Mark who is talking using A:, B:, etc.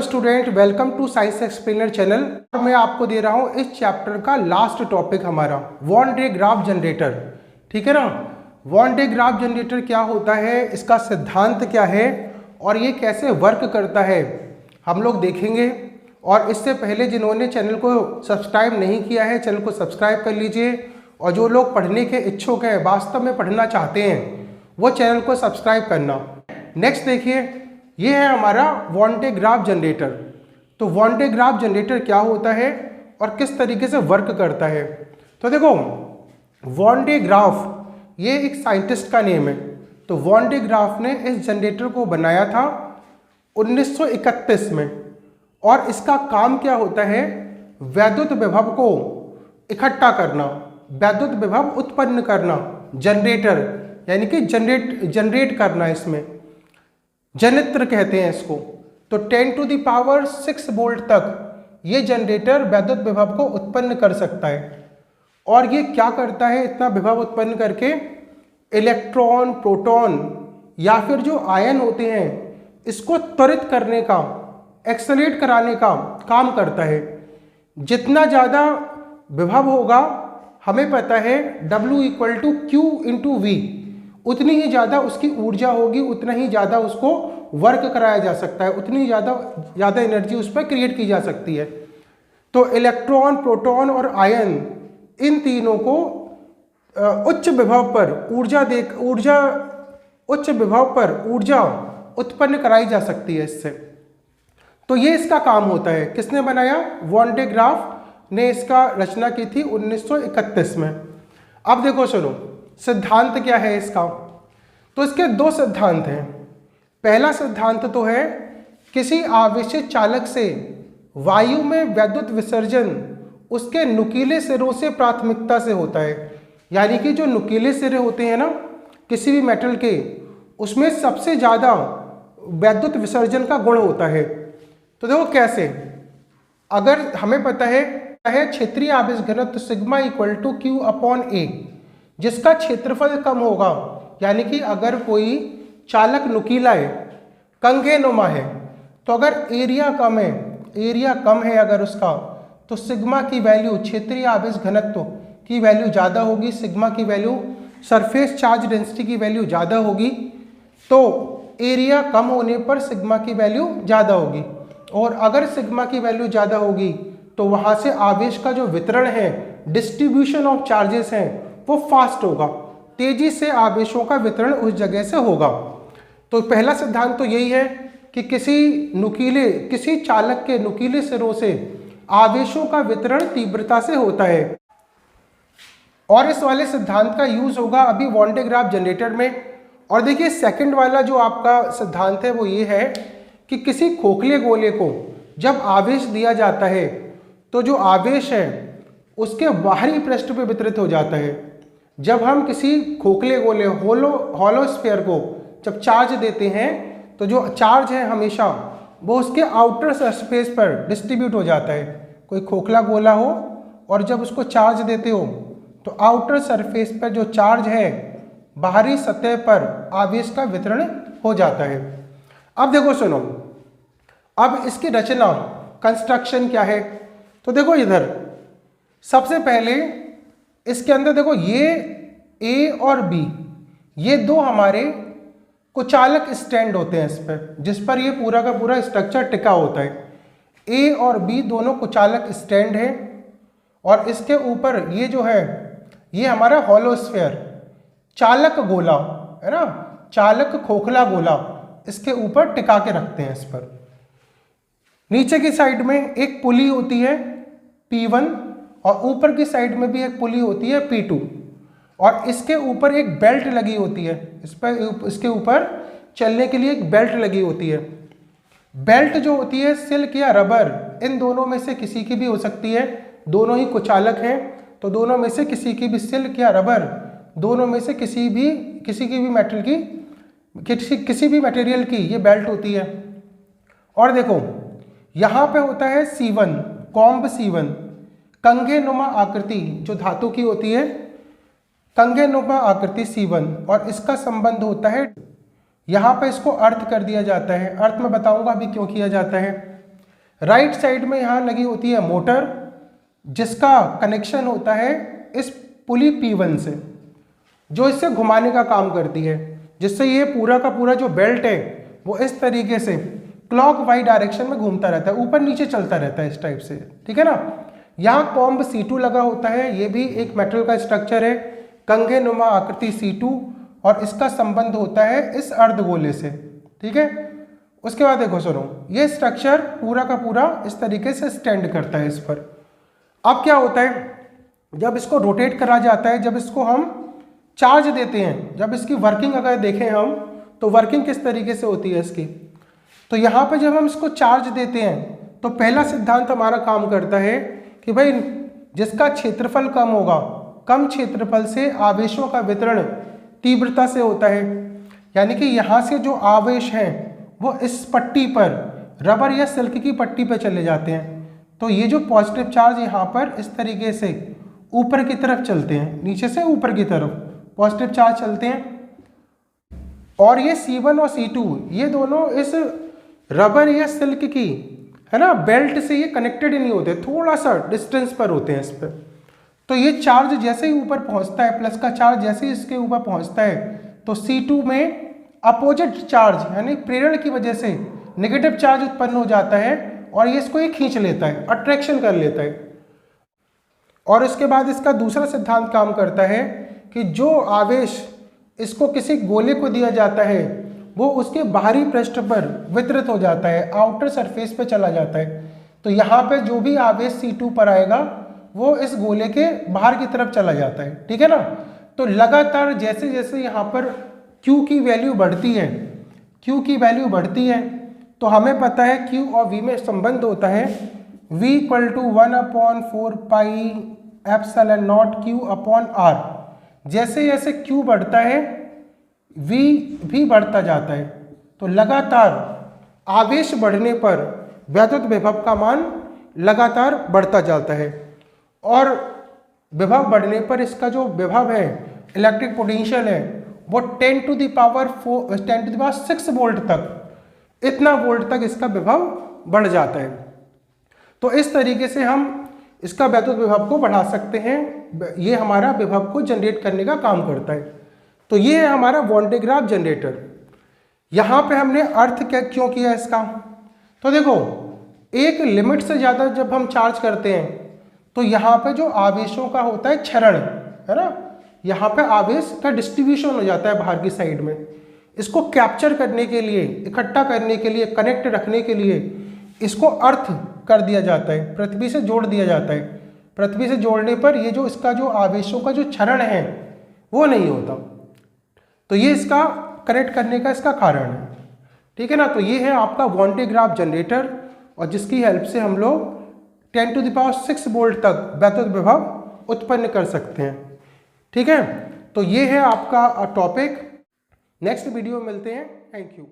A: Student, welcome to science explainer channel. और मैं आपको दे रहा हूँ इस चैप्टर का लास्ट टॉपिक हमारा वॉन डे ग्राफ जनरेटर। ठीक है ना। वॉन डे ग्राफ जनरेटर क्या होता है, इसका सिद्धांत क्या है और ये कैसे वर्क करता है हम लोग देखेंगे। और इससे पहले जिन्होंने चैनल को सब्सक्राइब नहीं किया है, चैनल को सब्सक्राइब कर लीजिए। और जो लोग पढ़ने के इच्छुक हैं, वास्तव में पढ़ना चाहते हैं, वो चैनल को सब्सक्राइब करना। नेक्स्ट देखिए, ये है हमारा वॉन डे ग्राफ जनरेटर। तो वॉन डे ग्राफ जनरेटर क्या होता है और किस तरीके से वर्क करता है। तो देखो, वॉन डे ग्राफ ये एक साइंटिस्ट का नेम है। तो वॉन डे ग्राफ ने इस जनरेटर को बनाया था 1931 में। और इसका काम क्या होता है, वैद्युत विभव को इकट्ठा करना, वैद्युत विभव उत्पन्न करना। जनरेटर यानी कि जनरेट करना, इसमें जनित्र कहते हैं इसको। तो 10⁶ वोल्ट तक ये जनरेटर वैद्युत विभव को उत्पन्न कर सकता है। और ये क्या करता है, इतना विभव उत्पन्न करके इलेक्ट्रॉन, प्रोटॉन या फिर जो आयन होते हैं, इसको त्वरित करने का, एक्सेलरेट कराने का काम करता है। जितना ज़्यादा विभव होगा, हमें पता है W = Q × V, उतनी ही ज़्यादा उसकी ऊर्जा होगी, उतना ही ज़्यादा उसको वर्क कराया जा सकता है, उतनी ज़्यादा एनर्जी उस पर क्रिएट की जा सकती है। तो इलेक्ट्रॉन, प्रोटॉन और आयन, इन तीनों को उच्च विभव पर ऊर्जा उत्पन्न कराई जा सकती है इससे। तो ये इसका काम होता है। किसने बनाया? वॉन डे ग्राफ ने इसका रचना की थी 1931 में। अब देखो, सुनो सिद्धांत क्या है इसका। तो इसके दो सिद्धांत हैं। पहला सिद्धांत तो है, किसी आवेशित चालक से वायु में वैद्युत विसर्जन उसके नुकीले सिरों से प्राथमिकता से होता है। यानी कि जो नुकीले सिरे होते हैं ना किसी भी मेटल के, उसमें सबसे ज़्यादा वैद्युत विसर्जन का गुण होता है। तो देखो कैसे, अगर हमें पता है क्षेत्रीय आवेश घनत्व सिग्मा = Q/A, जिसका क्षेत्रफल कम होगा, यानी कि अगर कोई चालक नुकीला है, कंघेनुमा है, तो अगर एरिया कम है अगर उसका, तो सिग्मा की वैल्यू, क्षेत्रीय आवेश घनत्व की वैल्यू ज़्यादा होगी। सिग्मा की वैल्यू, सरफेस चार्ज डेंसिटी की वैल्यू ज़्यादा होगी। तो एरिया कम होने पर सिग्मा की वैल्यू ज़्यादा होगी। और अगर सिग्मा की वैल्यू ज़्यादा होगी तो वहाँ से आवेश का जो वितरण है, डिस्ट्रीब्यूशन ऑफ चार्जेस हैं, वो फास्ट होगा, तेजी से आवेशों का वितरण उस जगह से होगा। तो पहला सिद्धांत तो यही है कि किसी चालक के नुकीले सिरों से आवेशों का वितरण तीव्रता से होता है। और इस वाले सिद्धांत का यूज होगा अभी वॉन डे ग्राफ जनरेटर में। और देखिए, सेकंड वाला जो आपका सिद्धांत है वो ये है कि किसी खोखले गोले को जब आवेश दिया जाता है, तो जो आवेश है उसके बाहरी पृष्ठ पे वितरित हो जाता है। जब हम किसी खोखले गोले, हॉलो स्फीयर को जब चार्ज देते हैं, तो जो चार्ज है हमेशा वो उसके आउटर सरफेस पर डिस्ट्रीब्यूट हो जाता है। कोई खोखला गोला हो और जब उसको चार्ज देते हो, तो आउटर सरफेस पर जो चार्ज है, बाहरी सतह पर आवेश का वितरण हो जाता है। अब देखो, सुनो, अब इसकी रचना, कंस्ट्रक्शन क्या है। तो देखो इधर, सबसे पहले इसके अंदर देखो, ये A और B, ये दो हमारे कुचालक स्टैंड होते हैं इस पर, जिस पर ये पूरा का पूरा स्ट्रक्चर टिका होता है। A और B दोनों कुचालक स्टैंड है। और इसके ऊपर ये जो है, ये हमारा हॉलो स्फीयर, चालक गोला है ना, चालक खोखला गोला, इसके ऊपर टिका के रखते हैं इस पर। नीचे की साइड में एक पुली होती है P1, और ऊपर की साइड में भी एक पुली होती है P2। और इसके ऊपर एक बेल्ट लगी होती है, इसके ऊपर चलने के लिए एक बेल्ट लगी होती है। बेल्ट जो होती है सिल्क या रबर, इन दोनों में से किसी की भी हो सकती है। दोनों ही कुचालक हैं, तो दोनों में से किसी की भी, सिल्क या रबर, दोनों में से किसी भी मटेरियल की ये बेल्ट होती है। और देखो, यहाँ पे होता है C1, कॉम्ब C1, कंघेनुमा आकृति जो धातु की होती है, कंघेनुमा आकृति C1, और इसका संबंध होता है, यहाँ पे इसको अर्थ कर दिया जाता है। अर्थ में बताऊंगा अभी क्यों किया जाता है। राइट साइड में यहाँ लगी होती है मोटर, जिसका कनेक्शन होता है इस पुली P1 से, जो इससे घुमाने का काम करती है, जिससे ये पूरा का पूरा जो बेल्ट है वो इस तरीके से क्लॉकवाइज डायरेक्शन में घूमता रहता है, ऊपर नीचे चलता रहता है इस टाइप से, ठीक है ना। यहाँ कॉम्ब C2 लगा होता है, ये भी एक मेटल का स्ट्रक्चर है, कंघे नुमा आकृति C2, और इसका संबंध होता है इस अर्धगोले से, ठीक है। उसके बाद देखो सुनो, ये स्ट्रक्चर पूरा का पूरा इस तरीके से स्टैंड करता है इस पर। अब क्या होता है, जब इसको रोटेट करा जाता है, जब इसको हम चार्ज देते हैं, जब इसकी वर्किंग अगर देखें हम, तो वर्किंग किस तरीके से होती है इसकी, तो यहाँ पे जब हम इसको चार्ज देते हैं तो पहला सिद्धांत हमारा काम करता है कि भाई जिसका क्षेत्रफल कम होगा, कम क्षेत्रफल से आवेशों का वितरण तीव्रता से होता है, यानी कि यहाँ से जो आवेश हैं वो इस पट्टी पर, रबर या सिल्क की पट्टी पर चले जाते हैं, तो ये जो पॉजिटिव चार्ज यहाँ पर इस तरीके से ऊपर की तरफ चलते हैं, नीचे से ऊपर की तरफ पॉजिटिव चार्ज चलते हैं, और ये C1 और C2 ये दोनों इस रबर या सिल्क की, है ना, बेल्ट से ये कनेक्टेड ही नहीं होते, थोड़ा सा डिस्टेंस पर होते हैं इस पर। तो ये चार्ज जैसे ही ऊपर पहुंचता है, प्लस का चार्ज जैसे ही इसके ऊपर पहुंचता है, तो C2 में अपोजिट चार्ज यानी प्रेरण की वजह से नेगेटिव चार्ज उत्पन्न हो जाता है, और ये इसको ये खींच लेता है, अट्रैक्शन कर लेता है। और इसके बाद इसका दूसरा सिद्धांत काम करता है कि जो आवेश इसको किसी गोले को दिया जाता है वो उसके बाहरी पृष्ठ पर वितरित हो जाता है, आउटर सरफेस पे चला जाता है। तो यहाँ पे जो भी आवेश C2 पर आएगा वो इस गोले के बाहर की तरफ चला जाता है, ठीक है ना। तो लगातार जैसे जैसे यहाँ पर Q की वैल्यू बढ़ती है, Q की वैल्यू बढ़ती है, तो हमें पता है Q और V में संबंध होता है V = 1/4 pi epsilon not Q upon R। जैसे जैसे Q बढ़ता है V भी बढ़ता जाता है, तो लगातार आवेश बढ़ने पर वैद्युत विभव का मान लगातार बढ़ता जाता है, और विभव बढ़ने पर इसका जो विभव है, इलेक्ट्रिक पोटेंशियल है, वो 10⁻6 वोल्ट तक, इतना वोल्ट तक इसका विभव बढ़ जाता है। तो इस तरीके से हम इसका वैद्युत विभव को बढ़ा सकते हैं, ये हमारा विभव को जनरेट करने का काम करता है। तो ये है हमारा वॉन डे ग्राफ जनरेटर। यहाँ पे हमने अर्थ क्या क्यों किया इसका, तो देखो एक लिमिट से ज़्यादा जब हम चार्ज करते हैं तो यहाँ पे जो आवेशों का होता है क्षरण, है ना, यहाँ पे आवेश का डिस्ट्रीब्यूशन हो जाता है बाहर की साइड में। इसको कैप्चर करने के लिए, इकट्ठा करने के लिए, कनेक्ट रखने के लिए इसको अर्थ कर दिया जाता है, पृथ्वी से जोड़ दिया जाता है। पृथ्वी से जोड़ने पर ये जो इसका जो आवेशों का जो क्षरण है वो नहीं होता, तो ये इसका कनेक्ट करने का इसका कारण है, ठीक है ना। तो ये है आपका वॉन डे ग्राफ जनरेटर, और जिसकी हेल्प से हम लोग 10⁻6 वोल्ट तक वैद्युत विभव उत्पन्न कर सकते हैं, ठीक है। तो ये है आपका टॉपिक। नेक्स्ट वीडियो में मिलते हैं। Thank you.